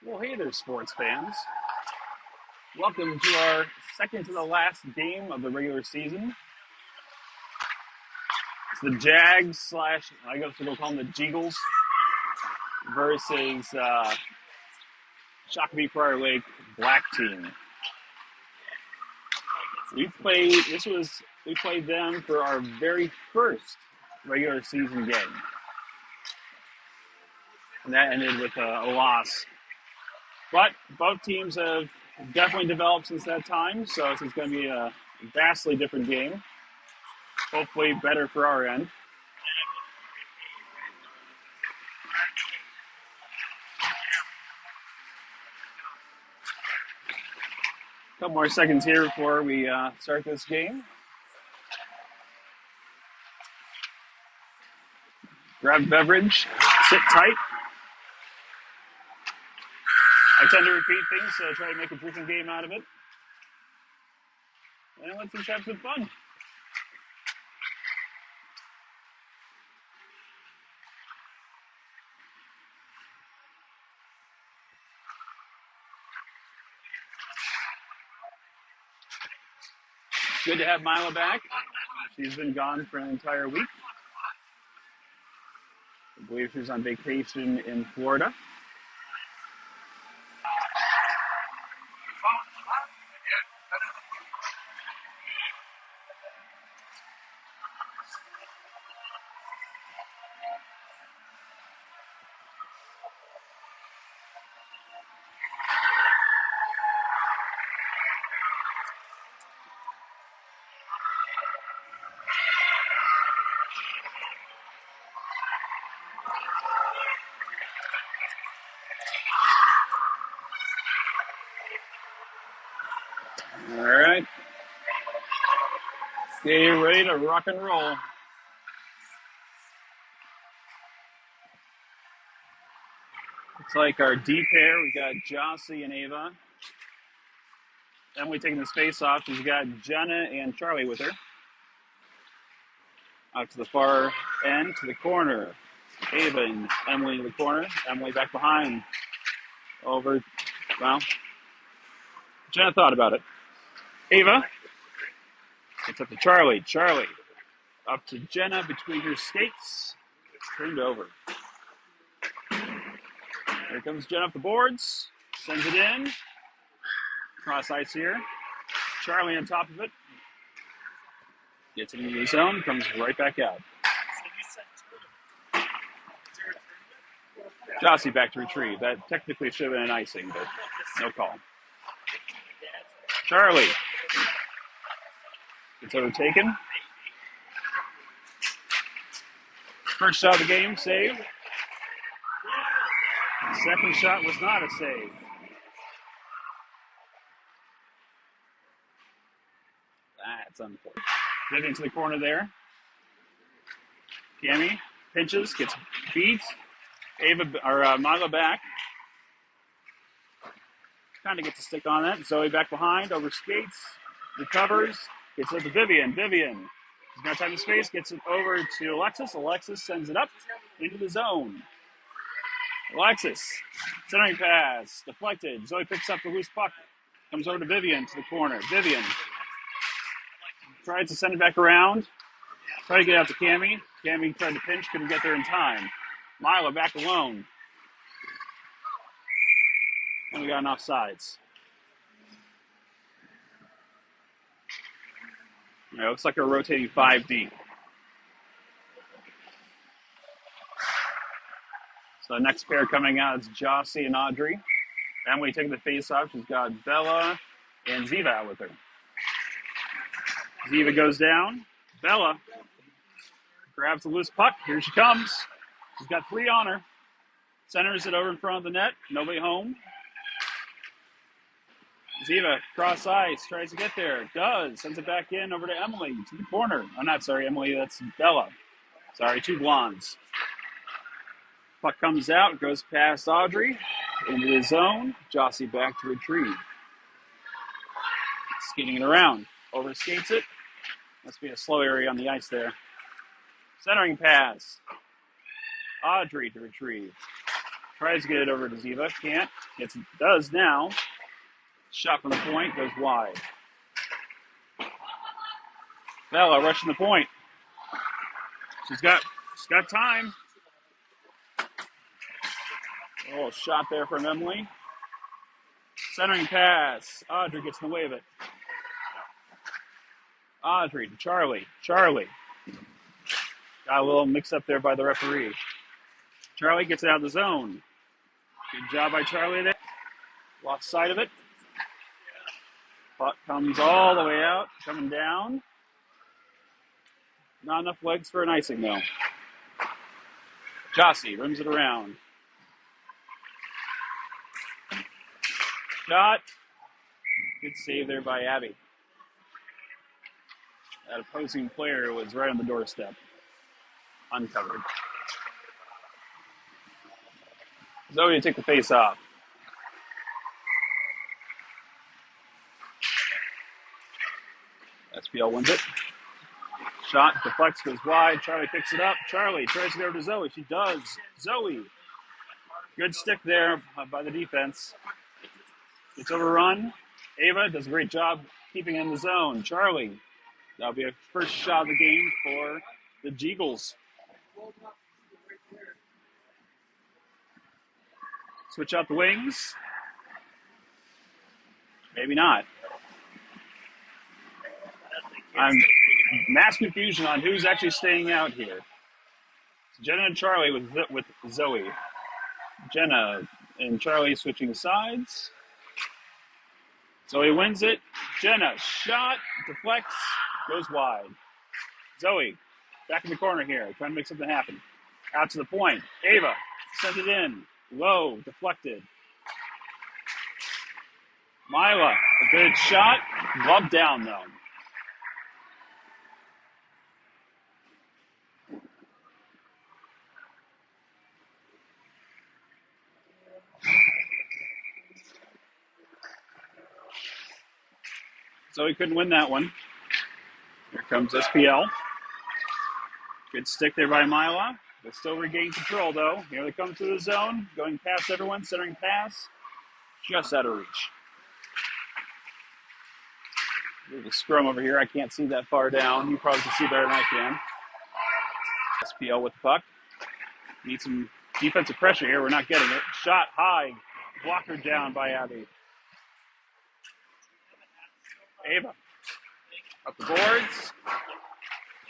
Well, hey there, sports fans. Welcome to our second to the last game of the regular season. It's the Jags slash, I guess we'll call them the Jeagles versus Shakopee Prior Lake Black team. We played them for our very first regular season game, and that ended with a loss. But both teams have definitely developed since that time, so it's going to be a vastly different game. Hopefully better for our end. A couple more seconds here before we start this game. Grab a beverage, sit tight. I tend to repeat things, so try to make a drinking game out of it. And let's just have some fun. It's good to have Mila back. She's been gone for an entire week. I believe she's on vacation in Florida. All right. Get ready to rock and roll. It's like our D pair. We got Jossie and Ava. Emily taking this face off. She's got Jenna and Charlie with her. Out to the far end, to the corner. Ava and Emily in the corner. Emily back behind. Over, well, Jenna thought about it. Ava. It's up to Charlie. Charlie. Up to Jenna between her skates. Turned over. Here comes Jenna up the boards. Sends it in. Cross ice here. Charlie on top of it. Gets it into the zone. Comes right back out. Jossie back to retrieve. That technically should have been an icing, but no call. Charlie. It's overtaken. First shot of the game, save. Second shot was not a save. That's unfortunate. Getting to the corner there. Cammy pinches, gets beat. Mila back. Kind of gets a stick on it. Zoe back behind, over skates, recovers, gets it to Vivian. Vivian, she's got time and space, gets it over to Alexis. Alexis sends it up into the zone. Alexis, centering pass, deflected. Zoe picks up the loose puck, comes over to Vivian to the corner. Vivian tries to send it back around, try to get out to Cammy. Cammy tried to pinch, couldn't get there in time. Mila back alone. And we got an offsides. It looks like a rotating 5D. So the next pair coming out is Jossie and Audrey. Emily taking the face off. She's got Bella and Ziva out with her. Ziva goes down. Bella grabs the loose puck. Here she comes. She's got 3 on her. Centers it over in front of the net. Nobody home. Ziva, cross ice, tries to get there. Does. Sends it back in over to Emily, to the corner. Oh, not sorry, Emily, that's Bella. Sorry, 2 blondes. Puck comes out, goes past Audrey, into the zone. Jossie back to retrieve. Skating it around. Overskates it. Must be a slow area on the ice there. Centering pass. Audrey to retrieve. Tries to get it over to Ziva. Can't. Does now. Shot from the point. Goes wide. Bella rushing the point. She's got time. Oh, shot there from Emily. Centering pass. Audrey gets in the way of it. Audrey to Charlie. Charlie. Got a little mixed up there by the referee. Charlie gets it out of the zone. Good job by Charlie there. Lost sight of it. Puck comes all the way out. Coming down. Not enough legs for an icing, though. Jossie rims it around. Shot. Good save there by Abby. That opposing player was right on the doorstep. Uncovered. Zoe to take the face off. SPL wins it. Shot, deflects, goes wide. Charlie picks it up. Charlie tries to get over to Zoe. She does. Zoe. Good stick there by the defense. It's overrun. Ava does a great job keeping in the zone. Charlie. That'll be a first shot of the game for the Jeagles. Switch out the wings. Maybe not. I'm mass confusion on who's actually staying out here. It's Jenna and Charlie with Zoe. Jenna and Charlie switching sides. Zoe wins it. Jenna, shot, deflects, goes wide. Zoe, back in the corner here, trying to make something happen. Out to the point. Ava, sent it in. Low, deflected. Mila, a good shot. Glove down, though. So he couldn't win that one. Here comes SPL. Good stick there by Mila. They still regain control, though. Here they come through the zone, going past everyone, centering pass. Just out of reach. There's a scrum over here. I can't see that far down. You probably can see better than I can. SPL with the puck. Need some defensive pressure here. We're not getting it. Shot high. Blocker down by Abby. Ava. Up the boards.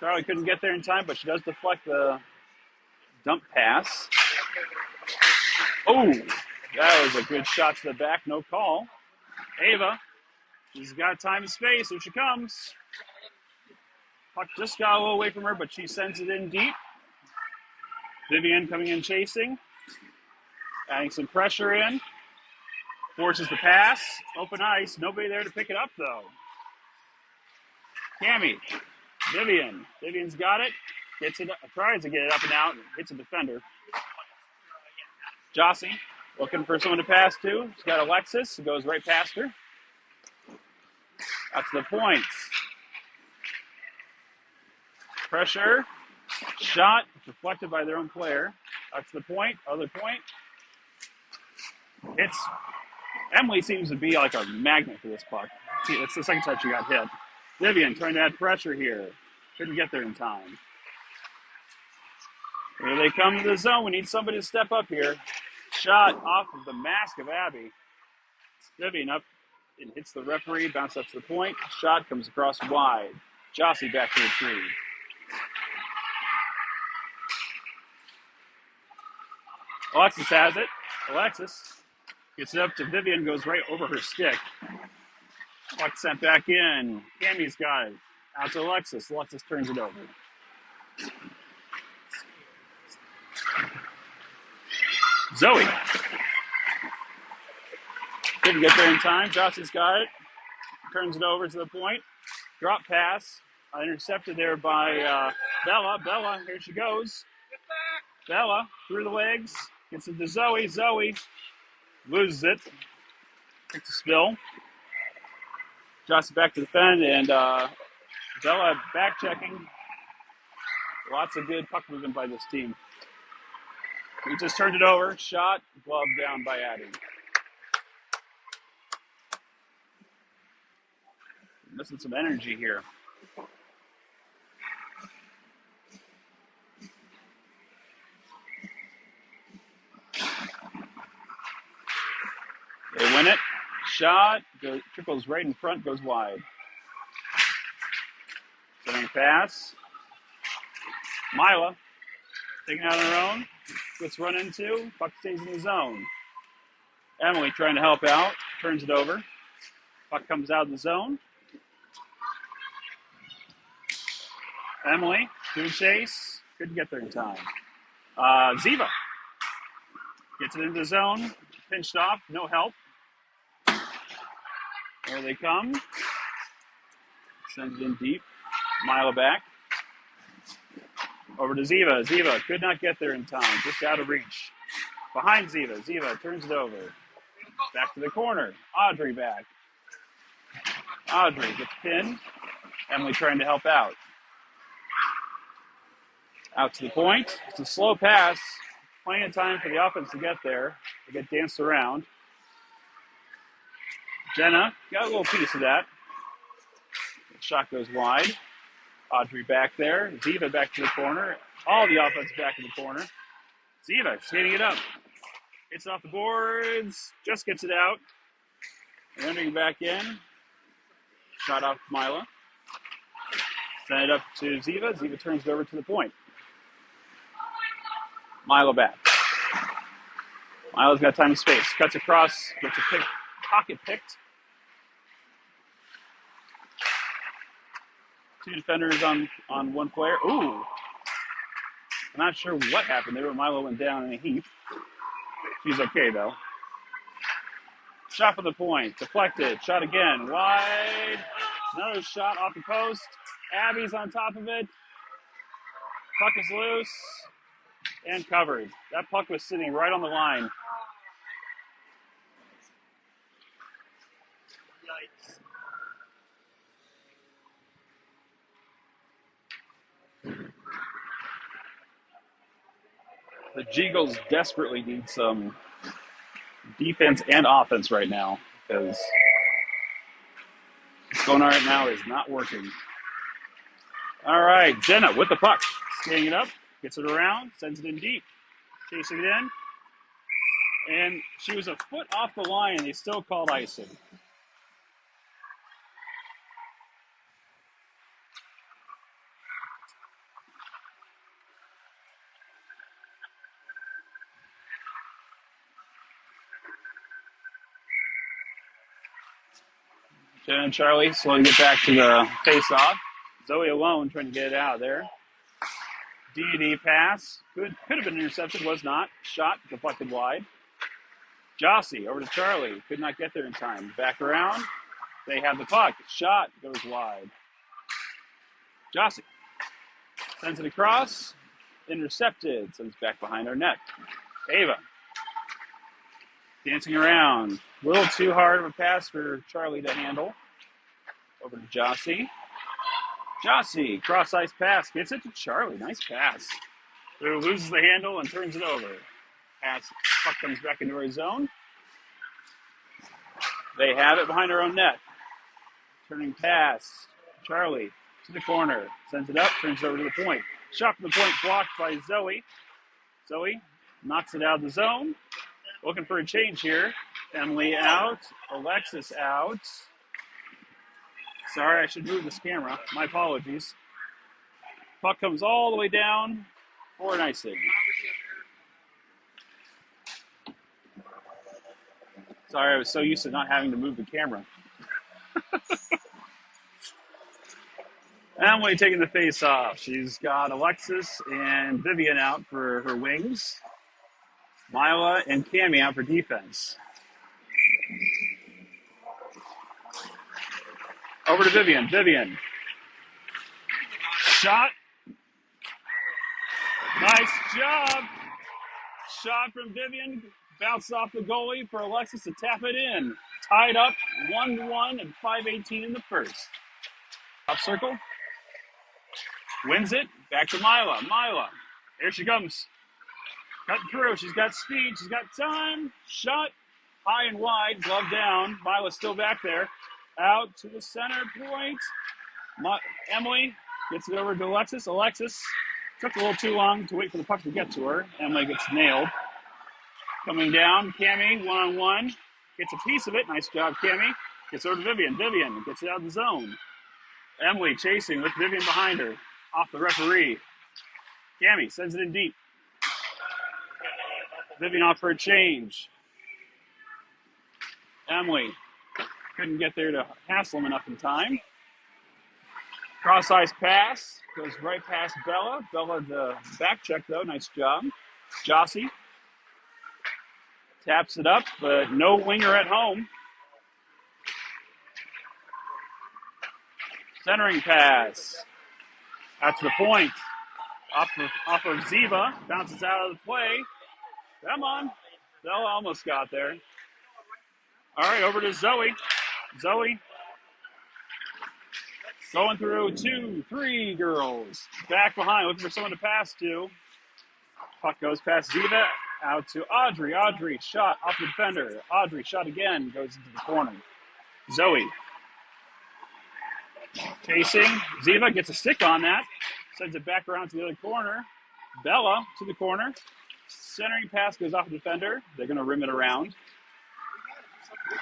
Charlie couldn't get there in time, but she does deflect the dump pass. Oh, that was a good shot to the back. No call. Ava. She's got time and space. Here she comes. Puck just got a little away from her, but she sends it in deep. Vivian coming in chasing. Adding some pressure in. Forces the pass. Open ice. Nobody there to pick it up, though. Cammy. Vivian. Vivian's got it. Gets it. Tries to get it up and out. Hits a defender. Jossie looking for someone to pass to. She's got Alexis. Who goes right past her. That's the point. Pressure. Shot. Deflected by their own player. That's the point. Other point. Emily seems to be like a magnet for this puck. See, it's the second time she got hit. Vivian trying to add pressure here. Couldn't get there in time. Here they come to the zone. We need somebody to step up here. Shot off of the mask of Abby. Vivian up. It hits the referee, bounces up to the point. Shot comes across wide. Jossie back to the tree. Alexis has it. Alexis gets it up to Vivian, goes right over her stick. Puck sent back in. Cammy's got it. Out to Alexis. Alexis turns it over. Zoe. Didn't get there in time. Jossie's got it. Turns it over to the point. Drop pass. Intercepted there by Bella. Bella, here she goes. Bella, through the legs. Gets it to Zoe. Zoe loses it. Takes a spill. Jossie back to defend, and Bella back checking. Lots of good puck movement by this team. He just turned it over. Shot, glove down by Addy. Missing some energy here. They win it. Shot, trickles right in front, goes wide. Setting pass. Mila, taking out on her own. Gets run into. Puck stays in the zone. Emily trying to help out. Turns it over. Puck comes out of the zone. Emily, to the chase. Couldn't get there in time. Ziva gets it into the zone. Pinched off. No help. There they come. Sends it in deep. Mila back. Over to Ziva. Ziva could not get there in time. Just out of reach. Behind Ziva. Ziva turns it over. Back to the corner. Audrey back. Audrey gets pinned. Emily trying to help out. Out to the point. It's a slow pass. Plenty of time for the offense to get there. They get danced around. Jenna got a little piece of that. The shot goes wide. Audrey back there. Ziva back to the corner. All the offense back in the corner. Ziva skating it up. It's off the boards. Just gets it out. Entering back in. Shot off Mila. Send it up to Ziva. Ziva turns it over to the point. Mila back. Mila's got time and space. Cuts across. Gets a pocket picked. Two defenders on one player. Ooh. I'm not sure what happened there, but Mila went down in a heap. She's okay, though. Shot for the point. Deflected. Shot again. Wide. Another shot off the post. Abby's on top of it. Puck is loose. And covered. That puck was sitting right on the line. The G-Eagles desperately need some defense and offense right now because what's going on right now is not working. All right, Jenna with the puck. Skating it up, gets it around, sends it in deep, chasing it in. And she was a foot off the line, and they still called icing. Jen and Charlie slowly get back to the face-off. Zoe alone trying to get it out of there. D pass. Could have been intercepted, was not. Shot, deflected wide. Jossie over to Charlie. Could not get there in time. Back around. They have the puck. Shot goes wide. Jossie sends it across. Intercepted. Sends back behind our net. Ava dancing around. A little too hard of a pass for Charlie to handle. Over to Jossie. Jossie, cross-ice pass. Gets it to Charlie. Nice pass. Who loses the handle and turns it over. Pass. Puck comes back into our zone. They have it behind our own net. Turning pass. Charlie to the corner. Sends it up. Turns it over to the point. Shot from the point blocked by Zoe. Zoe knocks it out of the zone. Looking for a change here. Emily out. Alexis out. Sorry, I should move this camera. My apologies. Puck comes all the way down for an icing. Sorry, I was so used to not having to move the camera. Emily taking the face off. She's got Alexis and Vivian out for her wings. Mila and Cammie out for defense. Over to Vivian. Vivian. Shot. Nice job. Shot from Vivian. Bounced off the goalie for Alexis to tap it in. Tied up 1-1 and 5:18 in the first. Top circle. Wins it. Back to Mila. Mila. Here she comes. Cutting through. She's got speed. She's got time. Shot high and wide. Glove down. Mila's still back there. Out to the center point. Emily gets it over to Alexis. Alexis took a little too long to wait for the puck to get to her. Emily gets nailed. Coming down. Cammie one-on-one. Gets a piece of it. Nice job, Cammie. Gets over to Vivian. Vivian gets it out of the zone. Emily chasing with Vivian behind her. Off the referee. Cammie sends it in deep. Vivian off for a change. Emily couldn't get there to hassle him enough in time. Cross-ice pass. Goes right past Bella. Bella the back check, though. Nice job. Jossie taps it up, but no winger at home. Centering pass. Out to the point. Off of Ziva. Bounces out of the play. Come on. Bella almost got there. All right, over to Zoe. Zoe going through 2, 3 girls. Back behind, looking for someone to pass to. Puck goes past Ziva. Out to Audrey. Audrey shot off the defender. Audrey shot again. Goes into the corner. Zoe chasing. Ziva gets a stick on that. Sends it back around to the other corner. Bella to the corner. Centering pass goes off the defender. They're going to rim it around.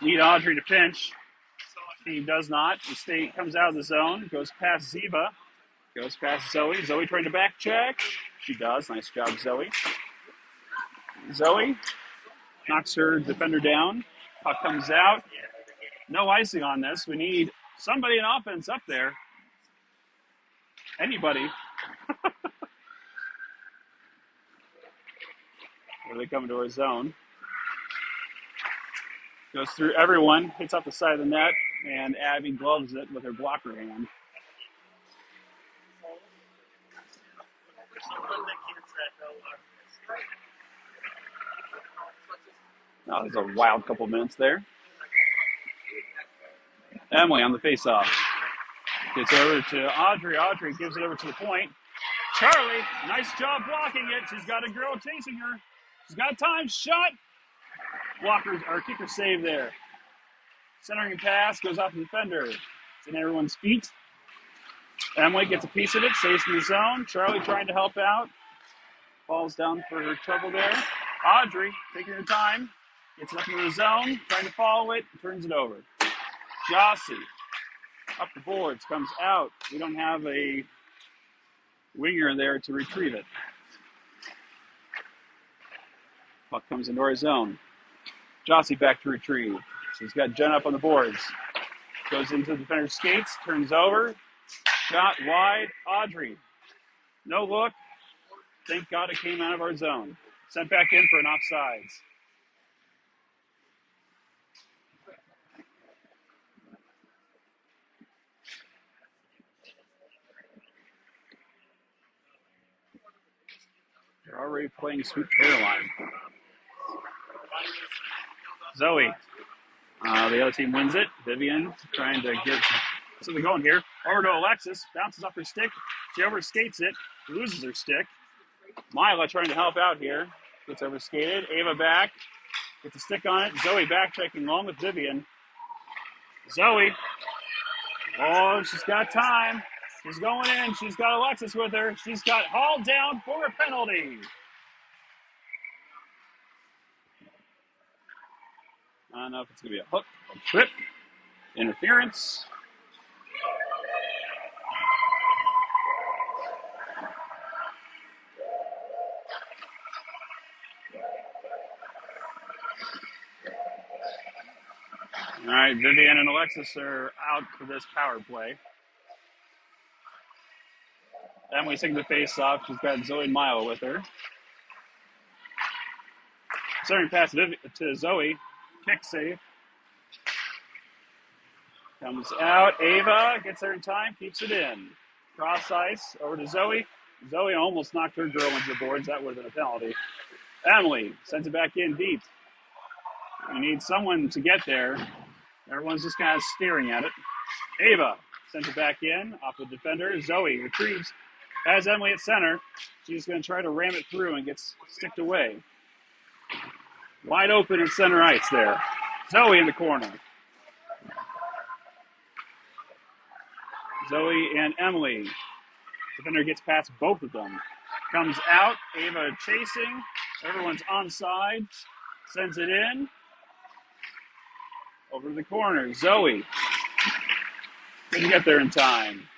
Need Audrey to pinch. She does not. The state comes out of the zone. Goes past Ziva. Goes past Zoe. Zoe trying to back check. She does. Nice job, Zoe. Zoe knocks her defender down. Puck comes out. No icing on this. We need somebody in offense up there. Anybody. Where they come into our zone. Goes through everyone, hits off the side of the net, and Abby gloves it with her blocker hand. Oh, there's a wild couple minutes there. Emily on the face-off. Gets over to Audrey. Audrey gives it over to the point. Charlie, nice job blocking it. She's got a girl chasing her. She's got time. Shot. Blockers or kicker save there. Centering pass goes off the defender. It's in everyone's feet. Emily gets a piece of it, stays in the zone. Charlie trying to help out. Falls down for her trouble there. Audrey taking her time. Gets it up into the zone, trying to follow it, turns it over. Jossie up the boards, comes out. We don't have a winger there to retrieve it. Puck comes into our zone. Jossie back to retrieve. She's got Jen up on the boards. Goes into the defender's skates, turns over. Shot wide. Audrey. No look. Thank God it came out of our zone. Sent back in for an offsides. They're already playing Sweet Caroline. Zoe. The other team wins it. Vivian trying to get something going here. Over to Alexis. Bounces off her stick. She overskates it. Loses her stick. Mila trying to help out here. Gets overskated. Ava back. Gets a stick on it. Zoe back checking along with Vivian. Zoe. Oh, she's got time. She's going in. She's got Alexis with her. She's got hauled down for a penalty. I don't know if it's going to be a hook, a trip, interference. All right, Vivian and Alexis are out for this power play. Emily's taking the face off. She's got Zoe and Milo with her. Starting pass to Zoe. Kick save. Comes out. Ava gets there in time. Keeps it in. Cross ice. Over to Zoe. Zoe almost knocked her girl into the boards. That would have been a penalty. Emily sends it back in deep. We need someone to get there. Everyone's just kind of staring at it. Ava sends it back in. Off the defender. Zoe retrieves. Has Emily at center. She's going to try to ram it through and gets sticked away. Wide open in center ice there. Zoe in the corner. Zoe and Emily. Defender gets past both of them. Comes out. Ava chasing. Everyone's onside. Sends it in. Over to the corner. Zoe. Didn't get there in time.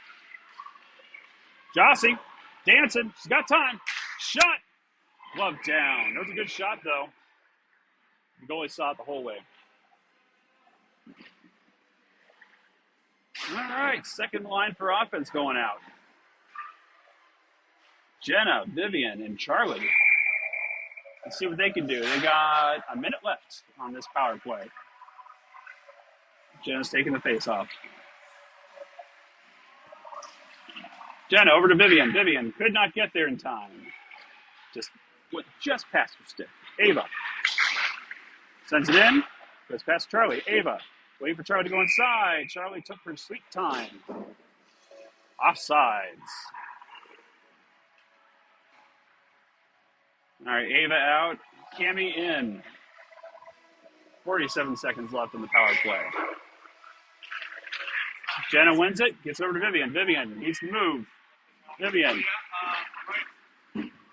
Jossie. Dancing. She's got time. Shot. Glove down. That was a good shot, though. The goalie saw it the whole way. All right. Second line for offense going out. Jenna, Vivian, and Charlie. Let's see what they can do. They got a minute left on this power play. Jenna's taking the face off. Jenna over to Vivian. Vivian could not get there in time. Just past her stick. Ava sends it in. Goes past Charlie. Ava waiting for Charlie to go inside. Charlie took her sweet time. Offsides. All right, Ava out. Cammie in. 47 seconds left in the power play. Jenna wins it. Gets over to Vivian. Vivian needs to move. Vivian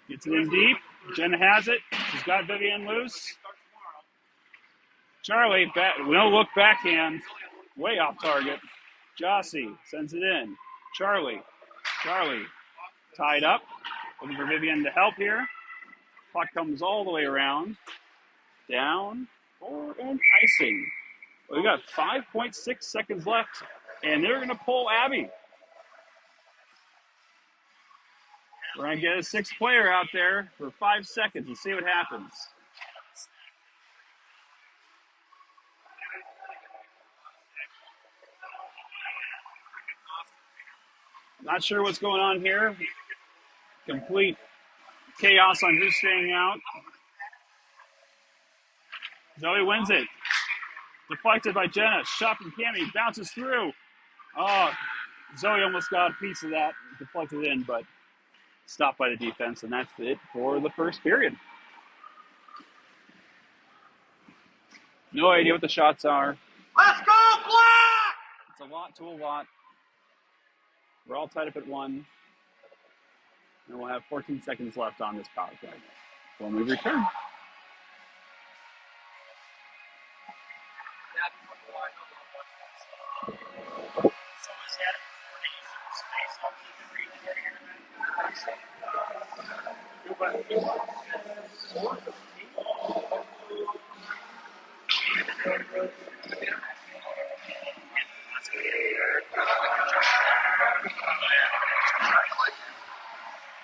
gets it in deep. Jenna has it. She's got Vivian loose. Charlie, no look backhand. Way off target. Jossie sends it in. Charlie tied up. Looking for Vivian to help here. Puck comes all the way around. Down. Forward and icing. We got 5.6 seconds left. And they're going to pull Abby. We're going to get a sixth player out there for 5 seconds and see what happens. Not sure what's going on here. Complete chaos on who's staying out. Zoe wins it. Deflected by Jenna. Shot from Cammie. Bounces through. Oh, Zoe almost got a piece of that. Deflected in, but stopped by the defense, and that's it for the first period. No idea what the shots are. Let's go, Black! It's a lot to a lot. We're all tied up at 1. And we'll have 14 seconds left on this power play when we return.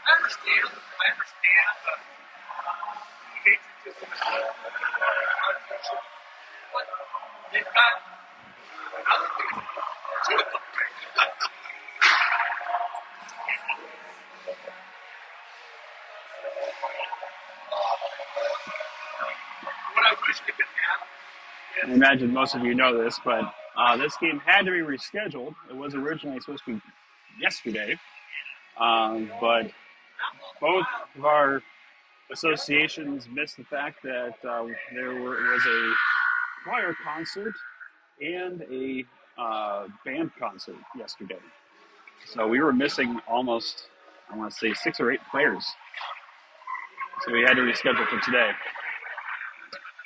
I understand, but they've got other things to it. What I wish we could have. I imagine most of you know this, but this game had to be rescheduled. It was originally supposed to be yesterday, but both of our associations missed the fact that there was a choir concert and a band concert yesterday. So we were missing almost, I want to say, 6 or 8 players. So we had to reschedule for today.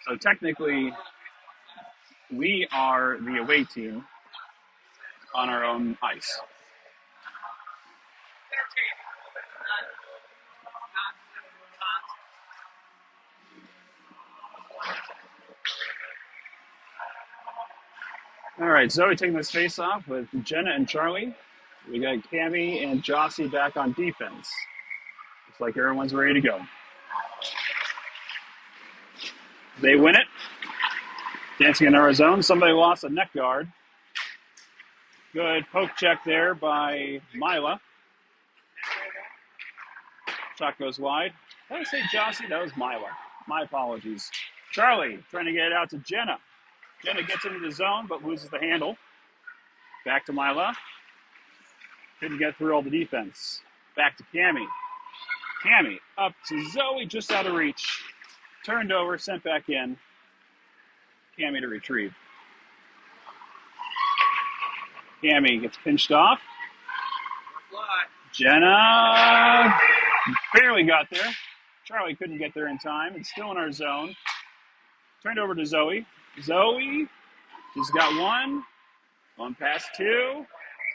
So technically, we are the away team on our own ice. All right, Zoe taking this face off with Jenna and Charlie. We got Cammie and Jossie back on defense. Looks like everyone's ready to go. They win it. Dancing in our zone. Somebody lost a neck guard. Good poke check there by Mila. Shot goes wide. Did I say Jossie? That was Mila. My apologies. Charlie trying to get it out to Jenna. Jenna gets into the zone, but loses the handle. Back to Mila. Couldn't get through all the defense. Back to Cammy. Cammy up to Zoe, just out of reach. Turned over, sent back in. Cammy to retrieve. Cammy gets pinched off. Jenna barely got there. Charlie couldn't get there in time. It's still in our zone. Turned over to Zoe. Zoe, she's got one past two,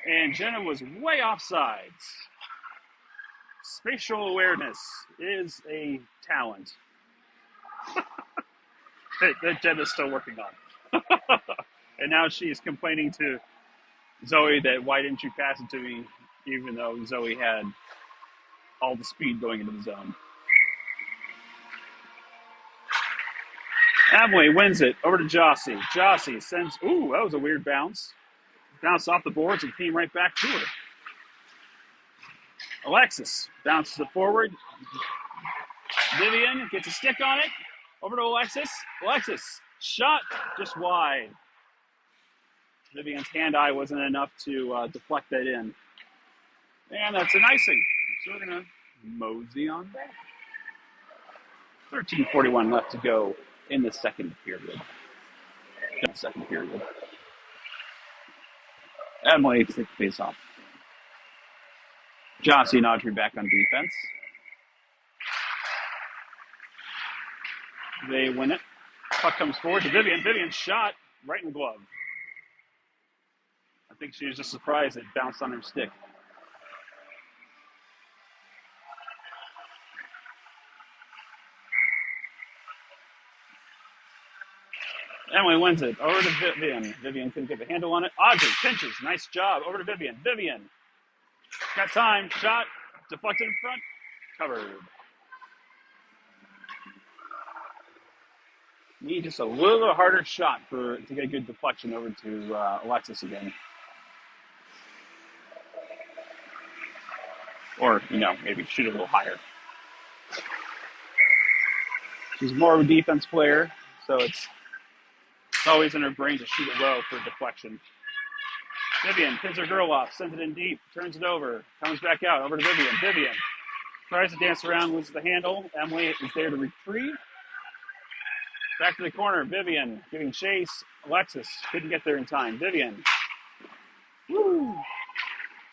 and Jenna was way offsides. Spatial awareness is a talent that Jenna's still working on. And now she's complaining to Zoe that why didn't you pass it to me, even though Zoe had all the speed going into the zone. Emily wins it over to Jossie. Jossie sends, ooh, that was a weird bounce. Bounced off the boards and came right back to her. Alexis bounces it forward. Vivian gets a stick on it. Over to Alexis. Alexis, shot just wide. Vivian's hand-eye wasn't enough to deflect that in. And that's an icing. So we're going to mosey on back. 13:41 left to go in the second period. Emily takes the face off. Jossie and Audrey back on defense. They win it. Puck comes forward to Vivian. Vivian's shot right in the glove. I think she was just surprised it bounced on her stick. Emily wins it. Over to Vivian. Vivian couldn't get the handle on it. Audrey pinches. Nice job. Over to Vivian. Vivian. Got time. Shot. Deflected in front. Covered. Need just a little harder shot to get a good deflection over to Alexis again. Or, maybe shoot a little higher. She's more of a defense player, so it's always in her brain to shoot it low for deflection. Vivian pins her girl off, sends it in deep, turns it over, comes back out, over to Vivian. Vivian tries to dance around, loses the handle. Emily is there to retrieve. Back to the corner, Vivian giving chase. Alexis couldn't get there in time. Vivian. Woo!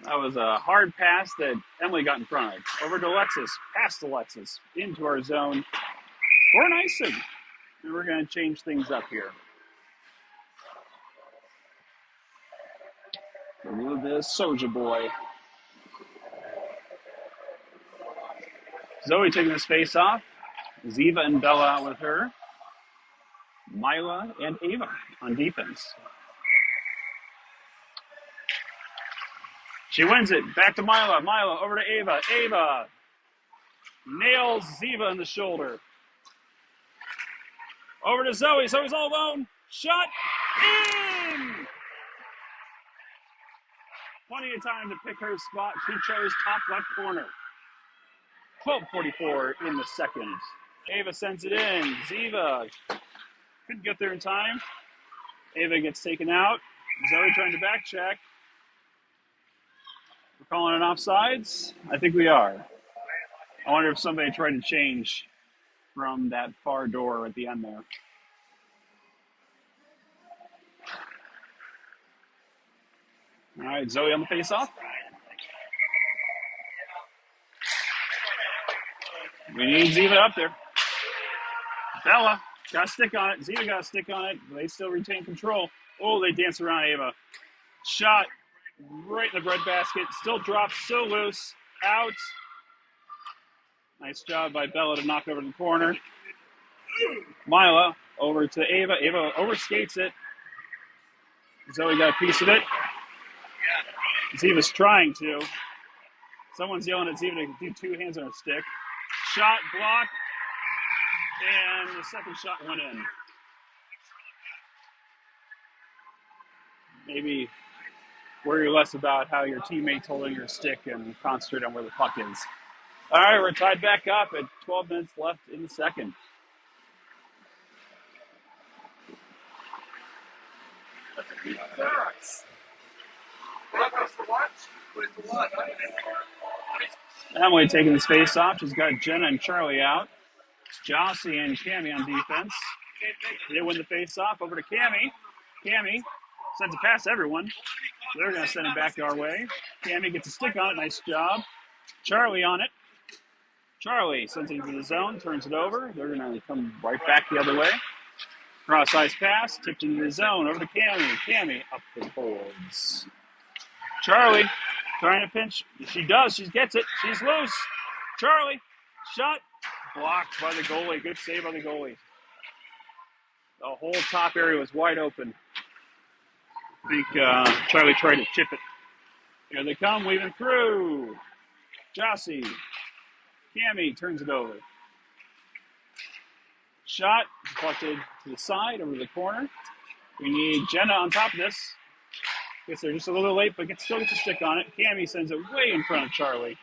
That was a hard pass that Emily got in front of. Over to Alexis, past Alexis, into our zone for an icing. And we're going to change things up here. Remove this Soja Boy. Zoe taking the space off. Ziva and Bella out with her. Mila and Ava on defense. She wins it. Back to Mila. Mila over to Ava. Ava nails Ziva in the shoulder. Over to Zoe. Zoe's all alone. Shot in! Plenty of time to pick her spot. She chose top left corner. 12:44 in the second. Ava sends it in. Ziva couldn't get there in time. Ava gets taken out. Zoe trying to back check. We're calling it offsides? I think we are. I wonder if somebody tried to change from that far door at the end there. All right, Zoe on the face-off. We need Ziva up there. Bella got a stick on it. Ziva got a stick on it. They still retain control. Oh, they dance around Ava. Shot right in the breadbasket. Still drops, still loose. Out. Nice job by Bella to knock over to the corner. Mila over to Ava. Ava overskates it. Zoe got a piece of it. Ziva's trying to. Someone's yelling at Ziva to do two hands on her stick. Shot blocked. And the second shot went in. Maybe worry less about how your teammate's holding your stick and concentrate on where the puck is. All right, we're tied back up at 12 minutes left in the second. Emily taking this face off. She's got Jenna and Charlie out. Jossie and Cammy on defense. They win the face off. Over to Cammy. Cammy sends it past everyone. They're going to send it back our way. Cammy gets a stick on it. Nice job. Charlie on it. Charlie sends it into the zone, turns it over. They're going to come right back the other way. Cross-ice pass, tipped into the zone. Over to Cammy. Cammy up the boards. Charlie trying to pinch. She does. She gets it. She's loose. Charlie, shot. Blocked by the goalie. Good save by the goalie. The whole top area was wide open. I think Charlie tried to chip it. Here they come, weaving through. Jossie. Cammy turns it over. Shot, deflected to the side, over the corner. We need Jenna on top of this. Guess they're just a little late, but still gets a stick on it. Cammy sends it way in front of Charlie.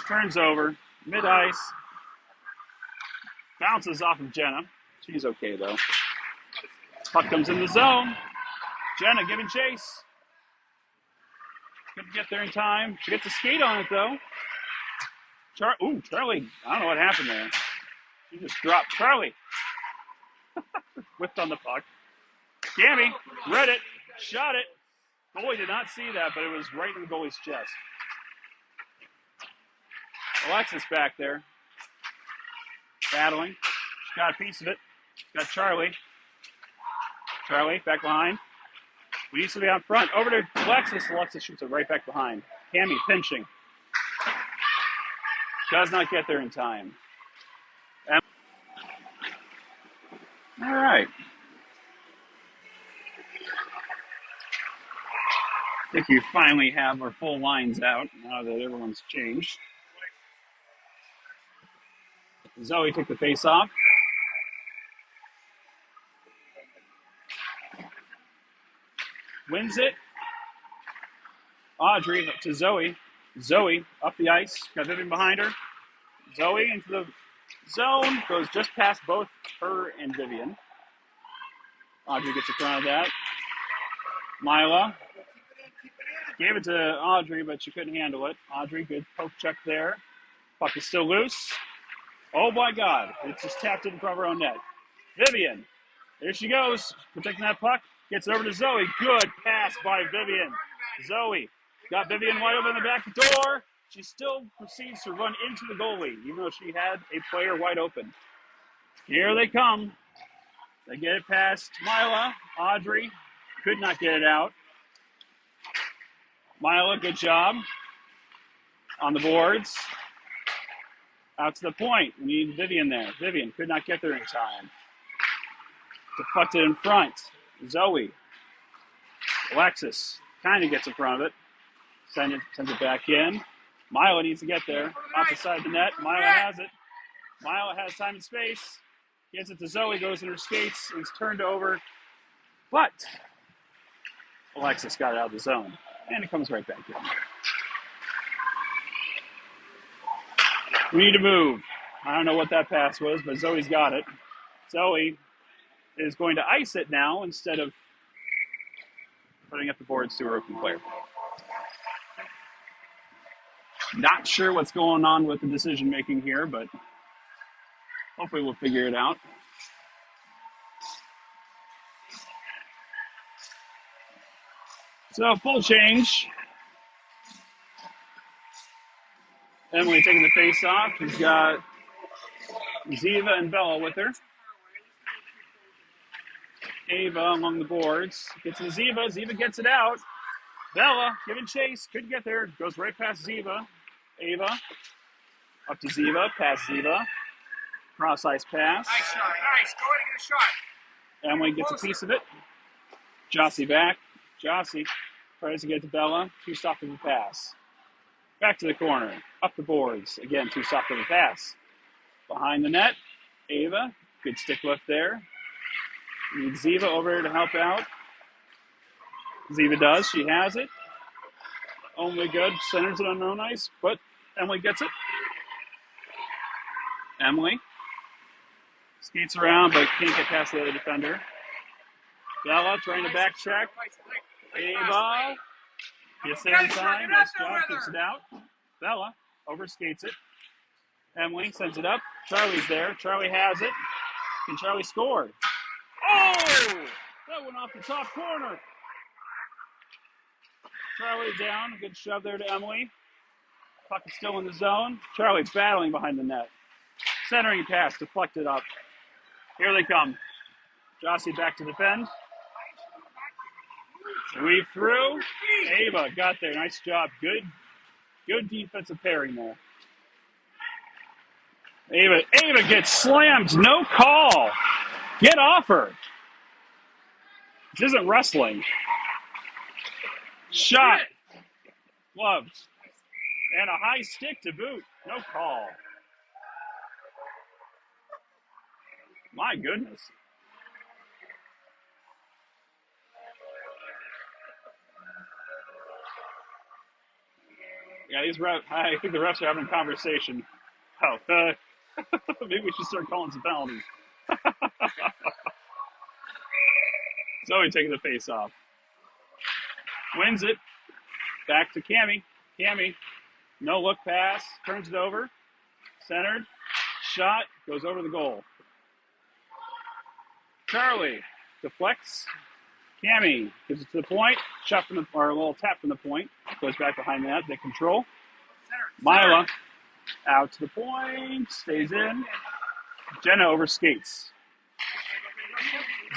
Turns over, mid-ice. Bounces off of Jenna. She's okay, though. Puck comes in the zone. Jenna giving chase. Couldn't get there in time. She gets a skate on it, though. Charlie. I don't know what happened there. She just dropped. Charlie. Whipped on the puck. Cammy read it. Shot it. Goalie did not see that, but it was right in the goalie's chest. Alexis back there. Battling. She's got a piece of it. Got Charlie. Charlie back behind. We need to be out front. Over to Alexis. Alexis shoots it right back behind. Cammy pinching. Does not get there in time. All right. I think you finally have our full lines out now that everyone's changed. Zoe took the face off. Wins it. Audrey to Zoe. Zoe up the ice. Got Vivian behind her. Zoe into the zone. Goes just past both her and Vivian. Audrey gets in front of that. Mila gave it to Audrey, but she couldn't handle it. Audrey, good poke check there. Puck is still loose. Oh my God. It just tapped it in front of her own net. Vivian. There she goes. Protecting that puck. Gets it over to Zoe. Good pass by Vivian. Zoe got Vivian wide open in the back door. She still proceeds to run into the goalie, even though she had a player wide open. Here they come. They get it past Mila. Audrey could not get it out. Mila, good job on the boards. Out to the point. We need Vivian there. Vivian could not get there in time. Deflected in front. Zoe. Alexis kind of gets in front of it. Sends it back in. Mila needs to get there. Off the side of the net. Mila has it. Mila has time and space. Gets it to Zoe. Goes in her skates. And it's turned over. But Alexis got it out of the zone. And it comes right back in. We need to move. I don't know what that pass was, but Zoe's got it. Zoe is going to ice it now instead of putting up the boards to a rookie player. Not sure what's going on with the decision making here, but hopefully we'll figure it out. So full change. Emily taking the face off. She's got Ziva and Bella with her. Ava along the boards. Gets to Ziva. Ziva gets it out. Bella giving chase. Couldn't get there. Goes right past Ziva. Ava. Up to Ziva. Past Ziva. Cross ice pass. Nice shot. Nice. Go ahead and get a shot. Emily gets a piece of it. Jossie back. Jossie tries to get to Bella. Too soft of a pass. Back to the corner. Up the boards. Again, too soft of a pass. Behind the net. Ava. Good stick lift there. Need Ziva over here to help out. Ziva does. She has it. Only good. Centers it on her own ice, but Emily gets it. Emily skates around, but can't get past the other defender. Bella trying to back check. Ava gets there in time. Nice job. Gets it out. Bella overskates it. Emily sends it up. Charlie's there. Charlie has it. Can Charlie score? Oh! That went off the top corner. Charlie down. Good shove there to Emily. Puck is still in the zone. Charlie battling behind the net. Centering pass, deflected up. Here they come. Jossie back to defend. Weave through. Ava got there. Nice job. Good defensive pairing there. Ava gets slammed. No call. Get off her. This isn't wrestling. Shot. Gloved. And a high stick to boot. No call. My goodness. Yeah, these refs, I think the refs are having a conversation. Oh, maybe we should start calling some penalties. Zoe taking the face off. Wins it. Back to Cammie. Cammie, no look pass. Turns it over. Centered. Shot. Goes over the goal. Charlie deflects. Cammie gives it to the point. Shot from or a little tap from the point. Goes back behind that. They control. Mila out to the point. Stays in. Jenna overskates.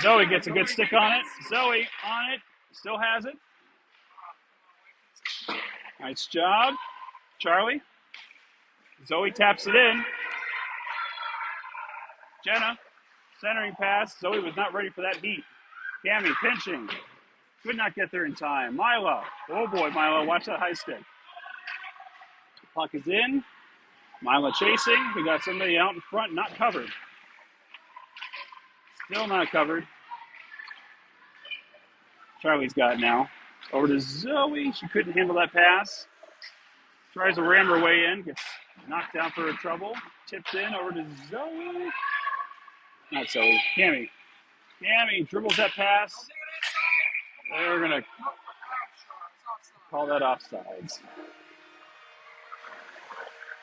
Zoe gets a good stick on it. Zoe on it. Still has it. Nice job. Charlie. Zoe taps it in. Jenna. Centering pass. Zoe was not ready for that heat. Cammie pinching. Could not get there in time. Mila. Oh boy, Mila. Watch that high stick. Puck is in. Mila chasing. We got somebody out in front, not covered. Still not covered. Charlie's got it now. Over to Zoe. She couldn't handle that pass. Tries to ram her way in. Gets knocked down for her trouble. Tips in. Over to Zoe. Not Zoe. Cammie. Cammie dribbles that pass. They're going to call that offsides.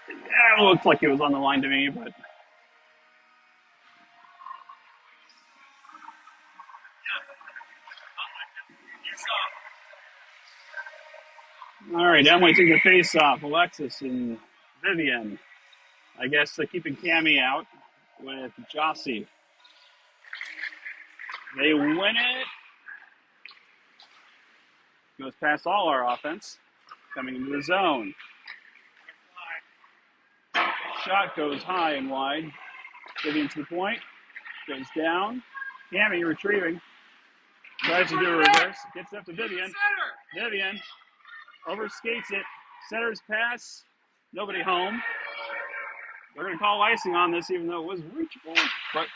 Yeah, it looked like it was on the line to me, but... All right, Emily taking the face off. Alexis and Vivian. I guess they're keeping Cammie out with Jossie. They win it. Goes past all our offense. Coming into the zone. Shot goes high and wide. Vivian to the point. Goes down. Cammie retrieving. Tries to do a reverse. Gets up to Vivian. Vivian overskates it. Center's pass. Nobody home. They're going to call icing on this, even though it was reachable, but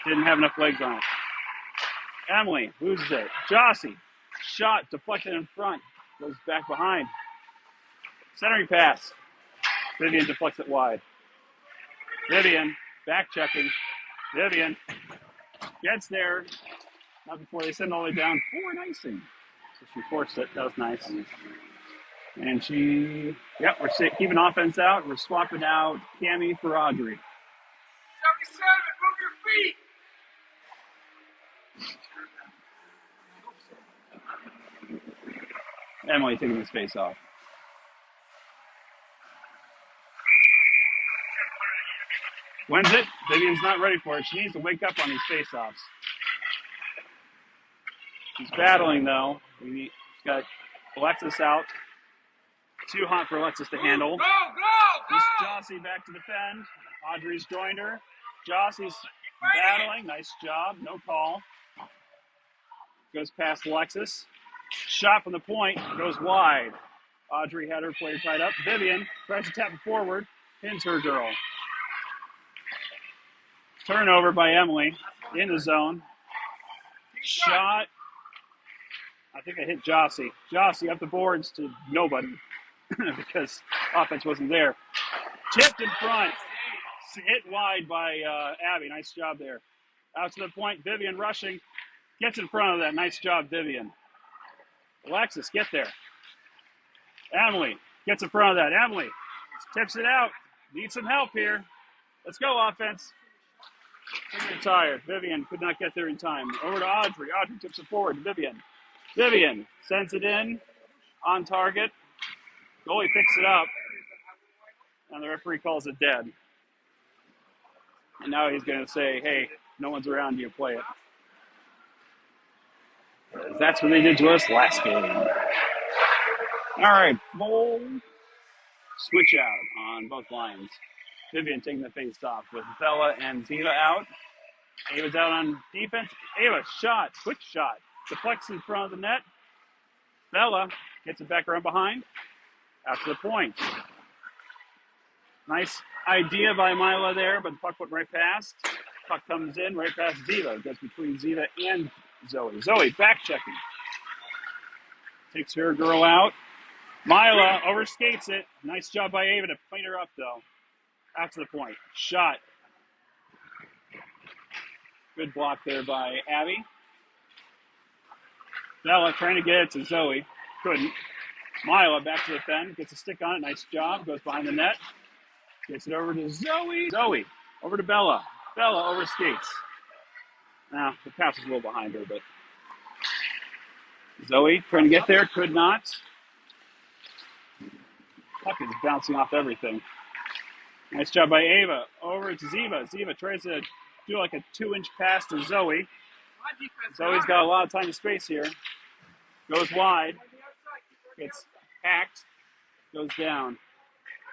didn't have enough legs on it. Emily loses it. Jossie. Shot deflected in front. Goes back behind. Centering pass. Vivian deflects it wide. Vivian back checking. Vivian gets there. Not before they send all the way down for an icing. So she forced it. That was nice. And we're keeping offense out. We're swapping out Cammie for Audrey. 77, move your feet. Emily taking his face off. Wins it. Vivian's not ready for it. She needs to wake up on these face-offs. She's battling, though. She's got Alexis out. Too hot for Alexis to handle. Go! Just Jossie back to defend. Audrey's joined her. Jossie's battling. Nice job. No call. Goes past Alexis. Shot from the point. Goes wide. Audrey had her player tied up. Vivian tries to tap it forward. Pins her girl. Turnover by Emily in the zone. Shot. I think I hit Jossie. Jossie up the boards to nobody because offense wasn't there. Tipped in front. Hit wide by Abby. Nice job there. Out to the point. Vivian rushing. Gets in front of that. Nice job, Vivian. Alexis, get there. Emily Gets in front of that. Emily tips it out. Needs some help here. Let's go, offense. Vivian tired. Vivian could not get there in time. Over to Audrey. Audrey tips it forward to Vivian. Vivian sends it in. On target. Goalie picks it up. And the referee calls it dead. And now he's going to say, hey, no one's around you, play it. That's what they did to us last game. All right, full switch out on both lines. Vivian taking the face off with Bella and Ziva out. Ava's out on defense. Ava, shot, quick shot. Deflects in front of the net. Bella gets it back around behind. Out to the point. Nice idea by Mila there, but the puck went right past. Puck comes in right past Ziva. Goes between Ziva and Zoe. Zoe back checking. Takes her girl out. Mila overskates it. Nice job by Ava to clean her up, though. Out to the point. Shot. Good block there by Abby. Bella trying to get it to Zoe. Couldn't. Mila back to defend. Gets a stick on it. Nice job. Goes behind the net. Gets it over to Zoe. Zoe over to Bella. Bella overskates. Now, the pass is a little behind her, but Zoe trying to get there. Could not. Puck is bouncing off everything. Nice job by Ava. Over to Ziva. Ziva tries to do like a 2-inch pass to Zoe. Zoe's got a lot of time and space here. Goes wide. Gets hacked. Goes down.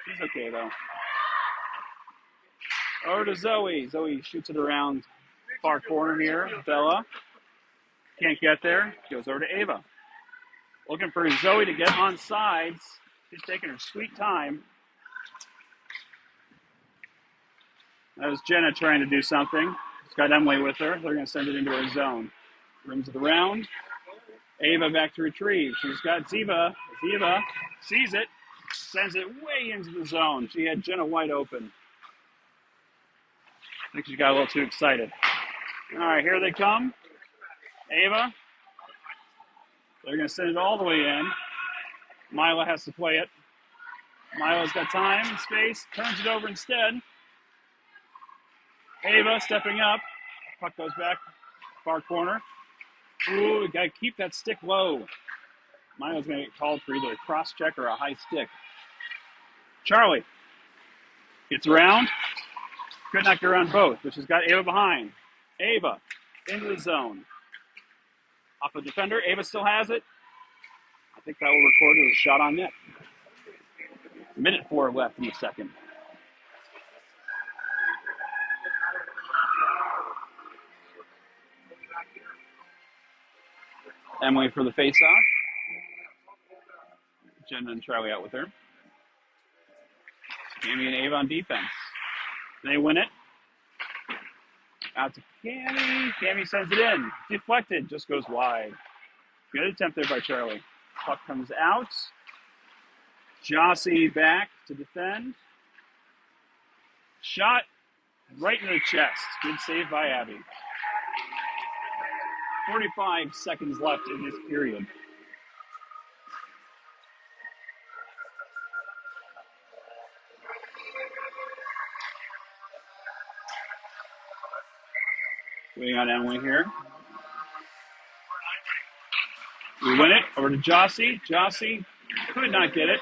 She's okay, though. Over to Zoe. Zoe shoots it around far corner here. Bella can't get there. Goes over to Ava. Looking for Zoe to get on sides. She's taking her sweet time. That was Jenna trying to do something. She's got Emily with her. They're going to send it into her zone. Rims it around. Ava back to retrieve. She's got Ziva. Ziva sees it. Sends it way into the zone. She had Jenna wide open. I think she got a little too excited. All right, here they come. Ava. They're going to send it all the way in. Mila has to play it. Mila's got time and space. Turns it over instead. Ava stepping up. Puck goes back. Far corner. Ooh, got to keep that stick low. Mila's going to get called for either a cross check or a high stick. Charlie gets around. Could not get around both, but she's got Ava behind. Ava into the zone. Off a defender. Ava still has it. I think that will record as a shot on net. 1:04 left in the second. Emily for the face-off. Jenna and Charlie out with her. Cammy and Ava on defense. They win it. Out to Cammy. Cammy sends it in. Deflected. Just goes wide. Good attempt there by Charlie. Puck comes out. Jossie back to defend. Shot right in the chest. Good save by Abby. 45 seconds left in this period. Waiting on Emily here. We win it. Over to Jossie. Jossie could not get it.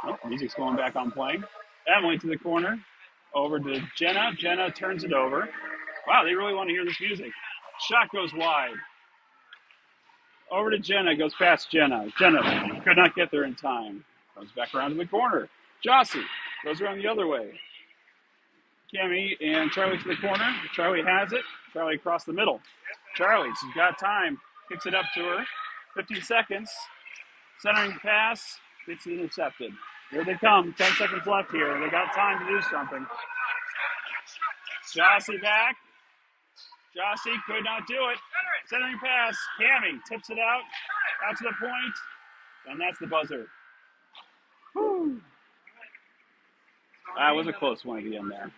Oh, music's going back on playing. Emily to the corner. Over to Jenna. Jenna turns it over. Wow, they really want to hear this music. Shot goes wide. Over to Jenna. Goes past Jenna. Jenna could not get there in time. Comes back around to the corner. Jossie goes around the other way. Cammy and Charlie to the corner. Charlie has it. Charlie across the middle. Charlie, she's got time. Kicks it up to her. 15 seconds. Centering pass. It's intercepted. Here they come. 10 seconds left here. They got time to do something. Jossie back. Jossie could not do it. Centering pass. Cammy tips it out. Out to the point. And that's the buzzer. Whew. That was a close one at the end there.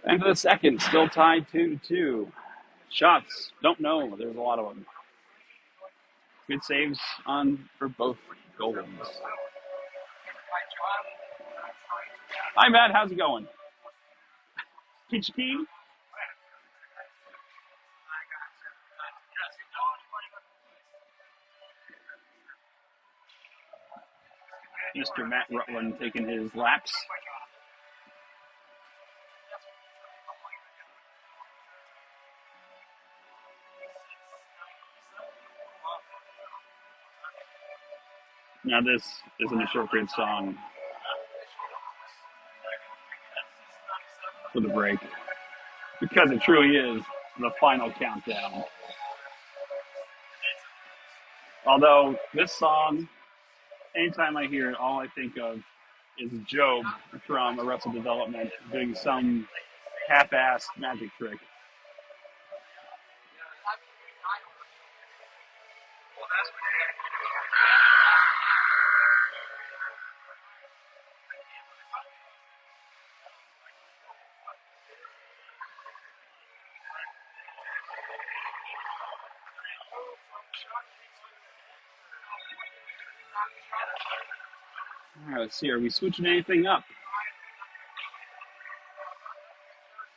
End of the second, still tied 2-2. Shots, don't know. There's a lot of them. Good saves on for both goals. Hi, Matt. How's it going? Peachy Keen? Mr. Matt Rutland taking his laps. Now this isn't a short grid song for the break, because it truly is the final countdown. Although this song, anytime I hear it, all I think of is Job from Arrested Development doing some half-assed magic trick. All right, let's see. Are we switching anything up?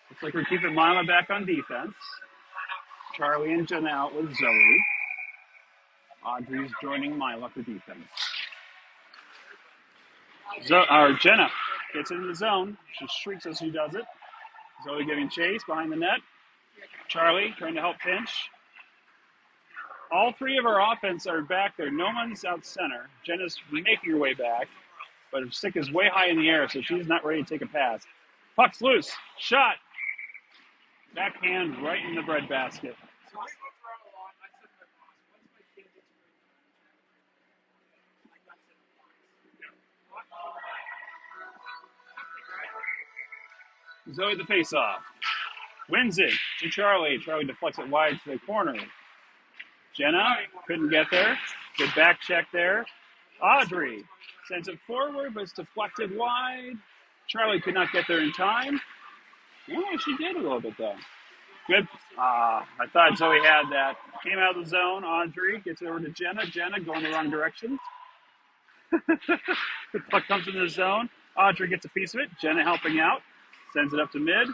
Looks like we're keeping Mila back on defense. Charlie and Jenna out with Zoe. Audrey's joining Mila for defense. Jenna gets into the zone. She shrieks as she does it. Zoe giving chase behind the net. Charlie trying to help pinch. All three of our offense are back there. No one's out center. Jenna's making her way back, but her stick is way high in the air, so she's not ready to take a pass. Puck's loose. Shot. Backhand right in the breadbasket. Zoe the face-off. Wins it to Charlie. Charlie deflects it wide to the corner. Jenna couldn't get there. Good back check there. Audrey sends it forward, but it's deflected wide. Charlie could not get there in time. Yeah, she did a little bit, though. Good. I thought Zoe had that. Came out of the zone. Audrey gets it over to Jenna. Jenna going the wrong direction. The puck comes into the zone. Audrey gets a piece of it. Jenna helping out. Sends it up to mid.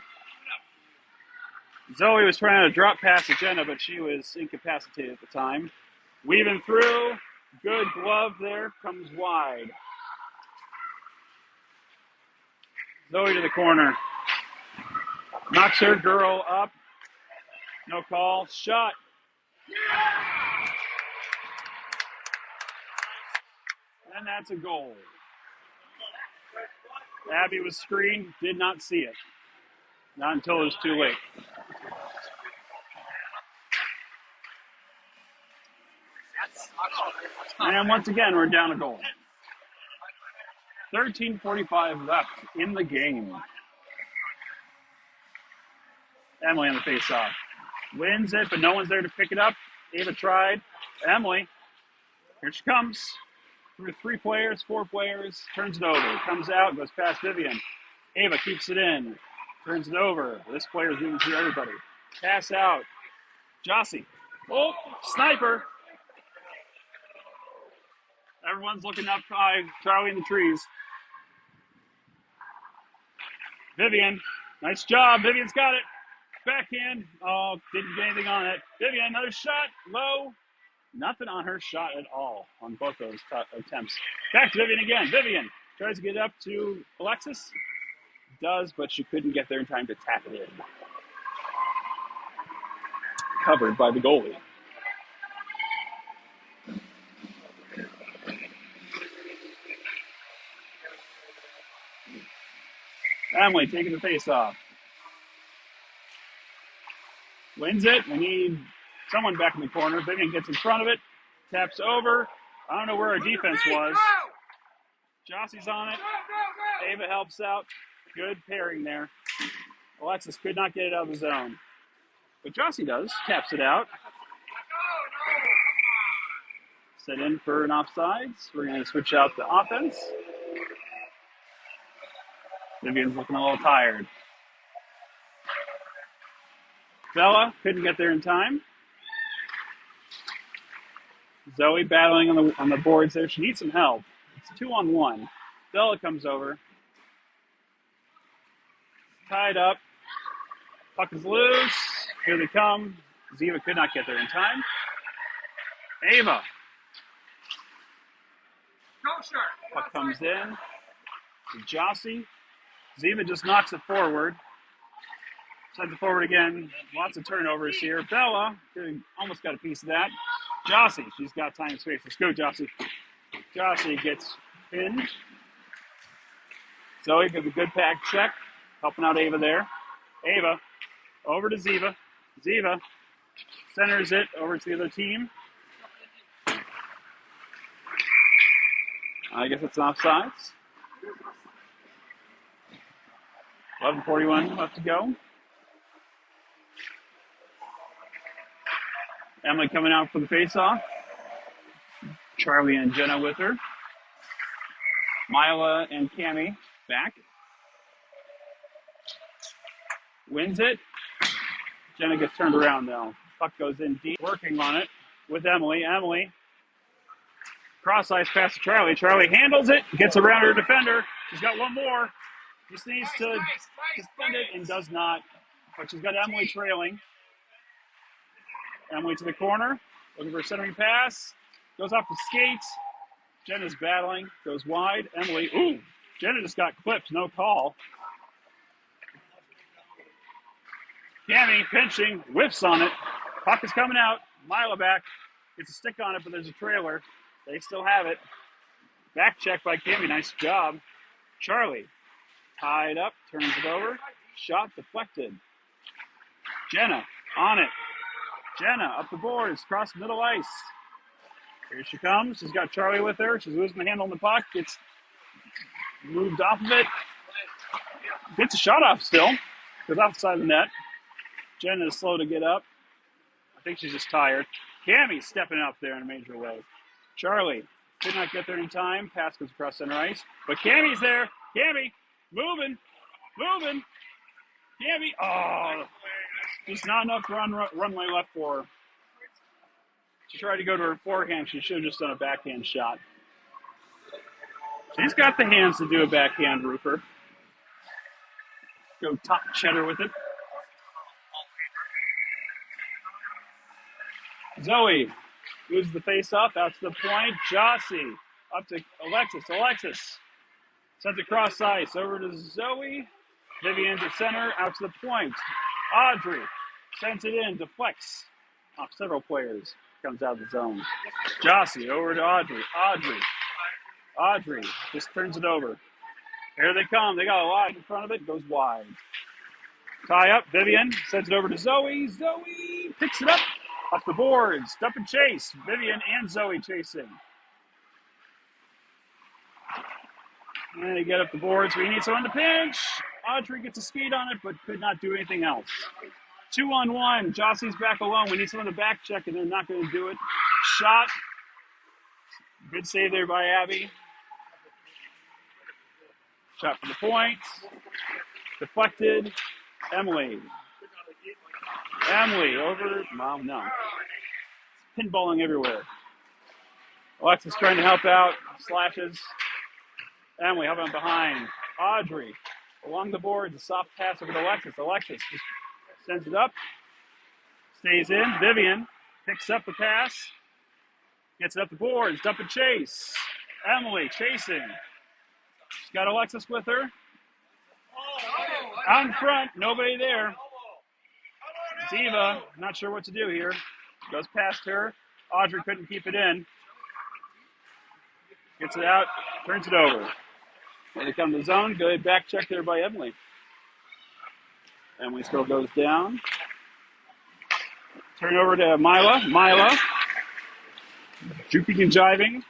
Zoe was trying to drop past to Jenna, but she was incapacitated at the time. Weaving through. Good glove there. Comes wide. Zoe to the corner. Knocks her girl up. No call. Shot. And that's a goal. Abby was screened. Did not see it. Not until it was too late. And once again, we're down a goal. 13:45 left in the game. Emily on the face-off. Wins it, but no one's there to pick it up. Ava tried. Emily, here she comes. Through 3 players, 4 players, turns it over. Comes out, goes past Vivian. Ava keeps it in. Turns it over. This player is moving through everybody. Pass out. Jossie. Oh, sniper. Everyone's looking up high. Charlie in the trees. Vivian. Nice job. Vivian's got it. Backhand. Oh, didn't get anything on it. Vivian, another shot. Low. Nothing on her shot at all on both those attempts. Back to Vivian again. Vivian tries to get up to Alexis. Does, but she couldn't get there in time to tap it in. Covered by the goalie. Emily taking the face off. Wins it. We need someone back in the corner. Vivian gets in front of it. Taps over. I don't know where our defense was. Jossie's on it. Ava helps out. Good pairing there. Alexis could not get it out of the zone. But Jossie does. Taps it out. Set in for an offsides. We're going to switch out the offense. Vivian's looking a little tired. Bella couldn't get there in time. Zoe battling on the boards there. She needs some help. It's 2-on-1. Bella comes over. Tied up. Puck is loose. Here they come. Ziva could not get there in time. Ava. Puck comes in. To Jossie. Ziva just knocks it forward. Sends it forward again. Lots of turnovers here. Bella almost got a piece of that. Jossie, she's got time and space. Let's go, Jossie. Jossie gets pinned. Zoe gives a good pack check. Helping out Ava there. Ava over to Ziva. Ziva centers it over to the other team. I guess it's offsides. 11:41 left to go. Emily coming out for the face-off. Charlie and Jenna with her. Mila and Cammie back. Wins it. Jenna gets turned around though. Puck goes in deep. Working on it with Emily. Emily. Cross-ice pass to Charlie. Charlie handles it. Gets around her defender. She's got one more. Just needs to defend it and does not. But she's got Emily trailing. Emily to the corner. Looking for a centering pass. Goes off the skates. Jenna's battling. Goes wide. Emily. Ooh. Jenna just got clipped. No call. Cammie pinching. Whiffs on it. Puck is coming out. Mila back. Gets a stick on it, but there's a trailer. They still have it. Back check by Cammie. Nice job. Charlie. Tied up. Turns it over. Shot deflected. Jenna on it. Jenna up the boards. Cross middle ice. Here she comes. She's got Charlie with her. She's losing the handle on the puck. Gets moved off of it. Gets a shot off still. Goes off the side of the net. Jenna is slow to get up. I think she's just tired. Cammie stepping up there in a major way. Charlie could not get there in time. Pass goes across center ice. But Cammie's there. Cammie moving. Moving. Cammie. Oh. Just not enough runway left for her. She tried to go to her forehand. She should have just done a backhand shot. She's got the hands to do a backhand roofer. Go top cheddar with it. Zoe moves the face-off. Out to the point. Jossie up to Alexis. Alexis sends it cross ice over to Zoe. Vivian's at center. Out to the point. Audrey sends it in. Deflects off several players. Comes out of the zone. Jossie over to Audrey. Audrey just turns it over. Here they come. They got a lot in front of it. Goes wide. Tie up. Vivian sends it over to Zoe. Zoe picks it up. Off the boards. Dump and chase. Vivian and Zoe chasing. And they get up the boards. We need someone to pinch. Audrey gets a skate on it, but could not do anything else. 2-on-1. Jossie's back alone. We need someone to back check, and they're not going to do it. Shot. Good save there by Abby. Shot for the point. Deflected. Emily over. Well, no. Pinballing everywhere. Alexis trying to help out. Slashes. Emily helping behind. Audrey along the boards. A soft pass over to Alexis. Alexis just sends it up. Stays in. Vivian picks up the pass. Gets it up the boards. Dump and chase. Emily chasing. She's got Alexis with her. Out in front. Nobody there. Ziva, not sure what to do here. Goes past her. Audrey couldn't keep it in. Gets it out. Turns it over. They come to the zone. Good back check there by Emily. Emily still goes down. Turn over to Mila. Juking and jiving.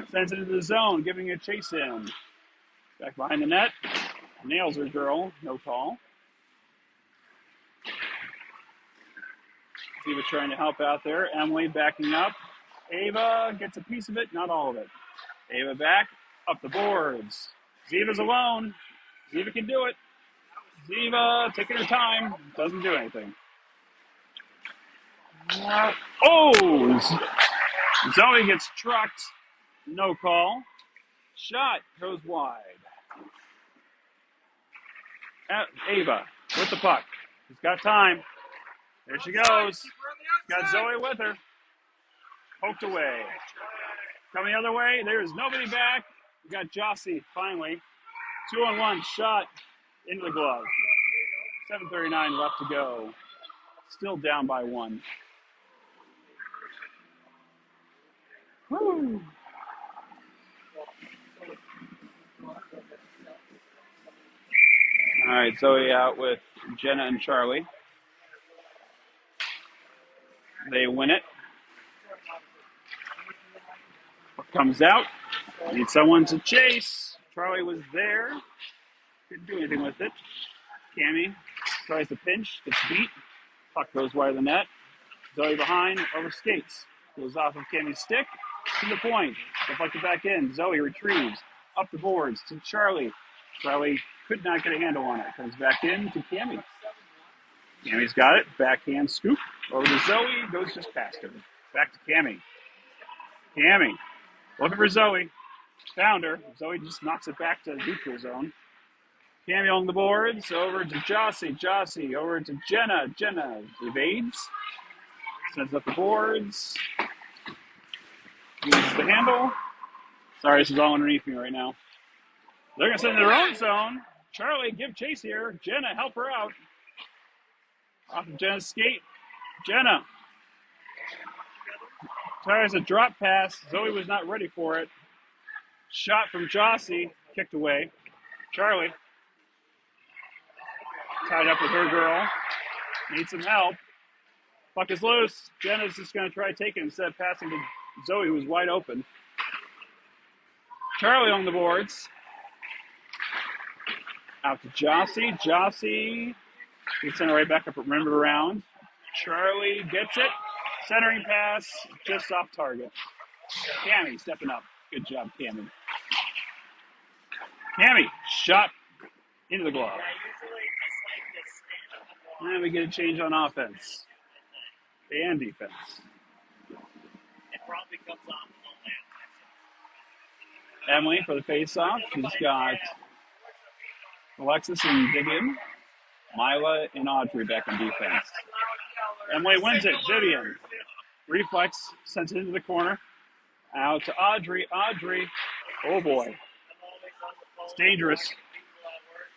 Sends it into the zone, giving a chase in. Back behind the net. Nails her girl. No call. Ava trying to help out there. Emily backing up. Ava gets a piece of it, not all of it. Ava back. Up the boards. Ziva's alone. Ziva can do it. Ziva taking her time. Doesn't do anything. Zoe gets trucked. No call. Shot goes wide. Ava with the puck. She's got time. There she goes. Got Zoe with her. Poked away. Coming the other way. There's nobody back. We got Jossie finally. 2-on-1 shot into the glove. 7:39 left to go. Still down by 1. Woo. All right, Zoe out with Jenna and Charlie. They win it. Comes out. Need someone to chase. Charlie was there. Couldn't do anything with it. Cammy tries to pinch. Gets beat. Puck goes wide of the net. Zoe behind. Over skates. Goes off of Cammy's stick. To the point. Deflected back in. Zoe retrieves. Up the boards to Charlie. Charlie could not get a handle on it. Comes back in to Cammy. Cammy's got it. Backhand scoop. Over to Zoe. Goes just past her. Back to Cammy. Cammy. Looking for Zoe. Found her. Zoe just knocks it back to the neutral zone. Cammy on the boards. Over to Jossie. Jossie. Over to Jenna. Jenna evades. Sends up the boards. Uses the handle. Sorry, this is all underneath me right now. They're going to send it in their own zone. Charlie, give chase here. Jenna, help her out. Off of Jenna's skate. Jenna. Tries a drop pass. Zoe was not ready for it. Shot from Jossie. Kicked away. Charlie. Tied up with her girl. Needs some help. Puck is loose. Jenna's just going to try to take it instead of passing to Zoe, who was wide open. Charlie on the boards. Out to Jossie. Jossie. We send it right back up, remember around. Charlie gets it. Centering pass. Just off target. Cammy stepping up. Good job, Cammy. Cammy. Shot into the glove. And we get a change on offense. And defense. Emily for the face-off. She's got Alexis and Vivian. Mila and Audrey back on defense. Emily wins it. Vivian. Reflex. Sends it into the corner. Out to Audrey. Audrey. Oh, boy. It's dangerous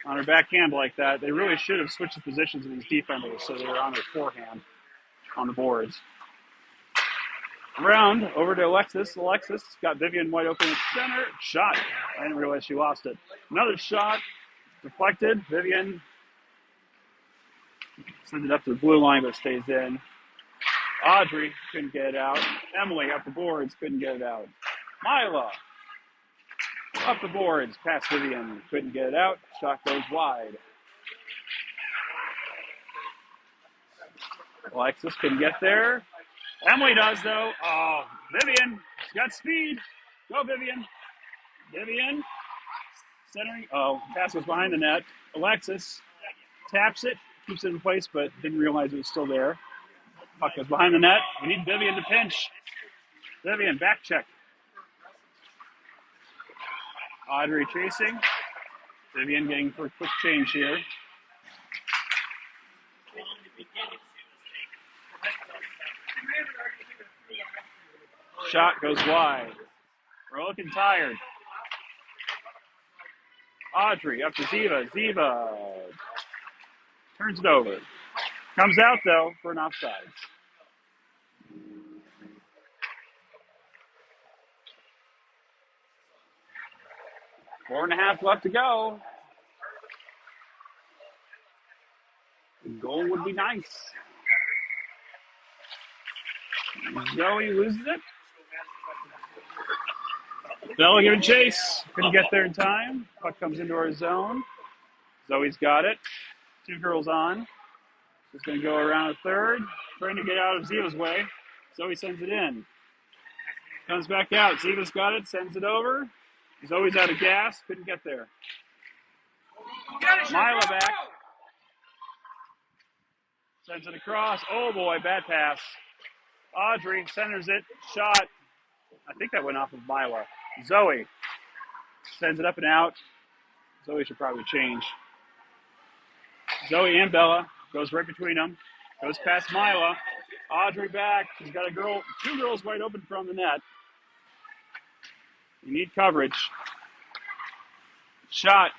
on her backhand like that. They really should have switched the positions of these defenders so they were on their forehand on the boards. Around, over to Alexis. Alexis got Vivian wide open at center. Shot. I didn't realize she lost it. Another shot. Deflected. Vivian sends it up to the blue line, but stays in. Audrey couldn't get it out. Emily up the boards, couldn't get it out. Mila up the boards, past Vivian, couldn't get it out. Shot goes wide. Alexis couldn't get there. Emily does, though. Oh, Vivian. She's got speed. Go, Vivian. Vivian. Centering. Oh, pass was behind the net. Alexis taps it. Keeps it in place, but didn't realize it was still there. Puck was behind the net. We need Vivian to pinch. Vivian, back check. Audrey chasing. Vivian getting for a quick change here. Shot goes wide. We're looking tired. Audrey up to Ziva. Ziva turns it over. Comes out, though, for an offside. Four and a half left to go. The goal would be nice. Zoe loses it. Bella giving chase. Couldn't get there in time. Puck comes into our zone. Zoe's got it. Two girls on. She's going to go around a third. Trying to get out of Ziva's way. Zoe sends it in. Comes back out. Ziva's got it. Sends it over. Zoe's out of gas. Couldn't get there. Mila back. Sends it across. Oh, boy. Bad pass. Audrey centers it. Shot. I think that went off of Mila. Zoe sends it up and out. Zoe should probably change. Zoe and Bella goes right between them. Goes past Mila. Audrey back. She's got two girls wide open from the net. You need coverage. Shot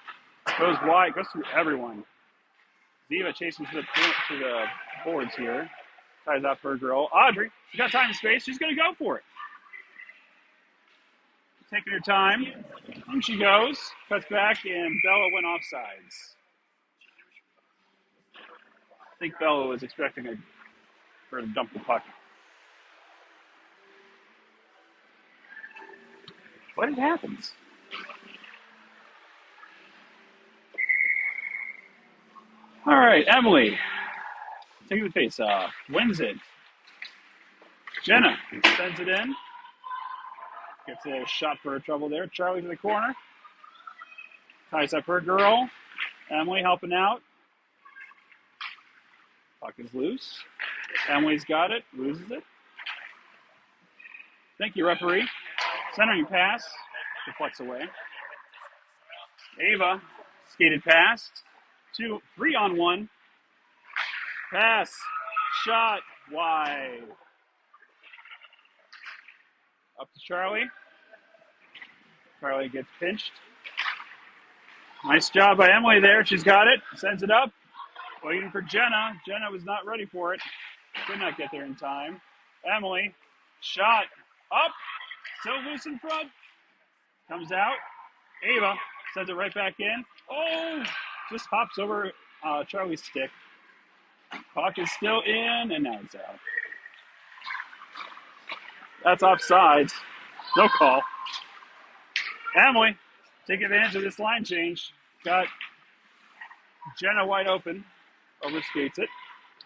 goes wide. Goes through everyone. Ziva chasing to the boards here. Ties up her girl. Audrey, she's got time and space. She's going to go for it. Taking her time. In she goes. Cuts back, and Bella went off sides. I think Bella was expecting her to dump the puck. What happens? All right, Emily. Taking the face off. Wins it. Jenna sends it in. Gets a shot for her trouble there. Charlie to the corner. Ties up her girl. Emily helping out. Puck is loose. Emily's got it. Loses it. Thank you, referee. Centering pass. Deflects away. Ava skated past. 3-on-1. Pass. Shot. Wide. Up to Charlie. Charlie gets pinched. Nice job by Emily there. She's got it. Sends it up. Waiting for Jenna. Jenna was not ready for it. Could not get there in time. Emily. Shot. Up. Still loose in front. Comes out. Ava sends it right back in. Oh! Just hops over Charlie's stick. Puck is still in, and now it's out. That's offsides. No call. Emily, take advantage of this line change. Got Jenna wide open. Overskates it.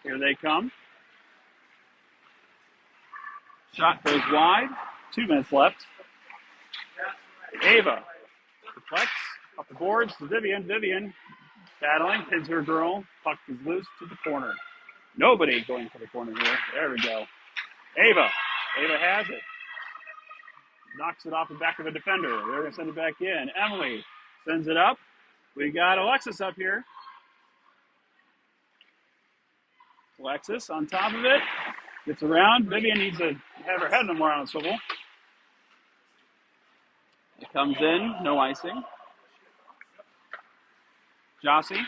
Here they come. Shot goes wide. 2 minutes left. Ava deflects off the boards to Vivian. Vivian battling, pins her girl. Puck is loose to the corner. Nobody going for the corner here. There we go. Ava has it. Knocks it off the back of a defender. They're going to send it back in. Emily sends it up. We got Alexis up here. Alexis on top of it. Gets around. Vivian needs to have her head no more on a swivel. It comes in. No icing. Jossie.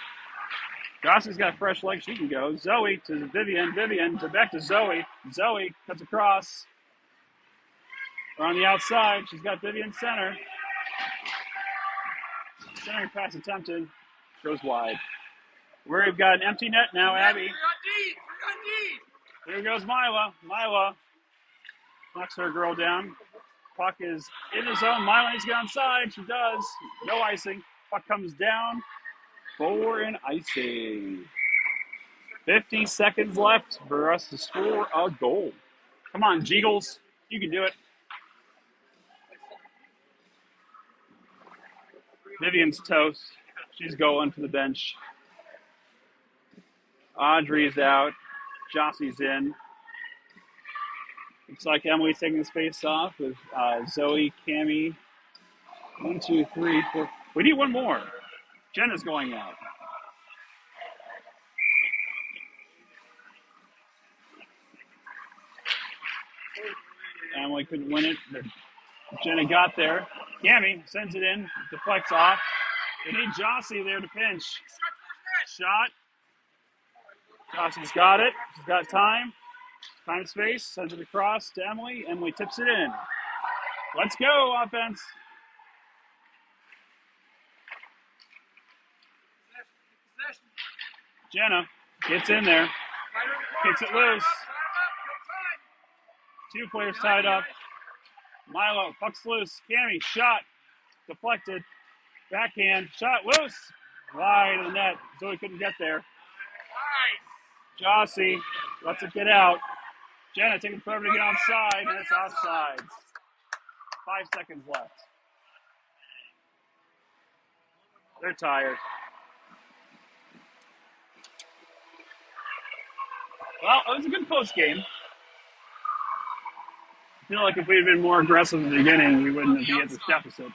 Jossie's got a fresh leg. She can go. Zoe to Vivian. Vivian to back to Zoe. Zoe cuts across. We're on the outside. She's got Vivian center. Center pass attempted. Goes wide. We've got an empty net now, Abby. We got D. Here goes Mila. Mila knocks her girl down. Puck is in the zone. Mila needs to get onside. She does. No icing. Puck comes down for an icing. 50 seconds left for us to score a goal. Come on, Jeagles. You can do it. Vivian's toast. She's going to the bench. Audrey's out. Jossie's in. Looks like Emily's taking the space off with Zoe, Cammie. 1, 2, 3, 4. We need one more. Jenna's going out. Emily couldn't win it. Jenna got there. Cammie sends it in. Deflects off. They need Jossie there to pinch. Shot. Jossie's got it. She's got time. Time space. Sends it across to Emily. Emily tips it in. Let's go, offense. Jenna gets in there. Kicks it loose. 2 players tied up. Milo, puck's loose. Cammie, shot. Deflected. Backhand. Shot loose. Wide of the net. Zoe couldn't get there. Jossie lets it get out. Jenna taking forever to get onside, and it's offsides. 5 seconds left. They're tired. Well, it was a good post game. I feel like if we had been more aggressive in the beginning, we wouldn't be at this deficit.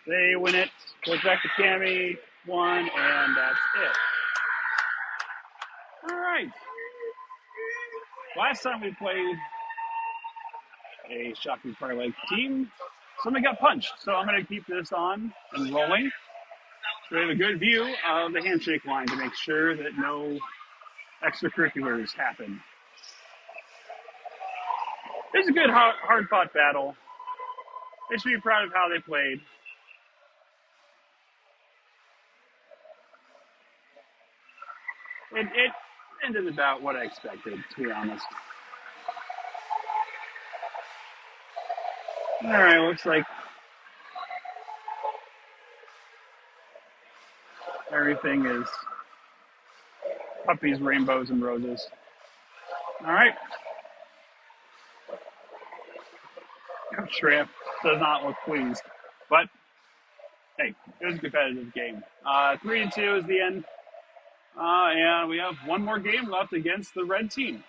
They win it. Goes back to Cammy. 1, and that's it. All right. Last time we played a Shocking Parlay team, somebody got punched. So I'm going to keep this on and rolling. So we have a good view of the handshake line to make sure that no extracurriculars happen. It was a good, hard-fought battle. They should be proud of how they played. It ended about what I expected, to be honest. All right, looks like everything is puppies, rainbows, and roses. All right. Coach Shrimp does not look pleased, but hey, it was a competitive game. 3-2 is the end, and we have one more game left against the red team.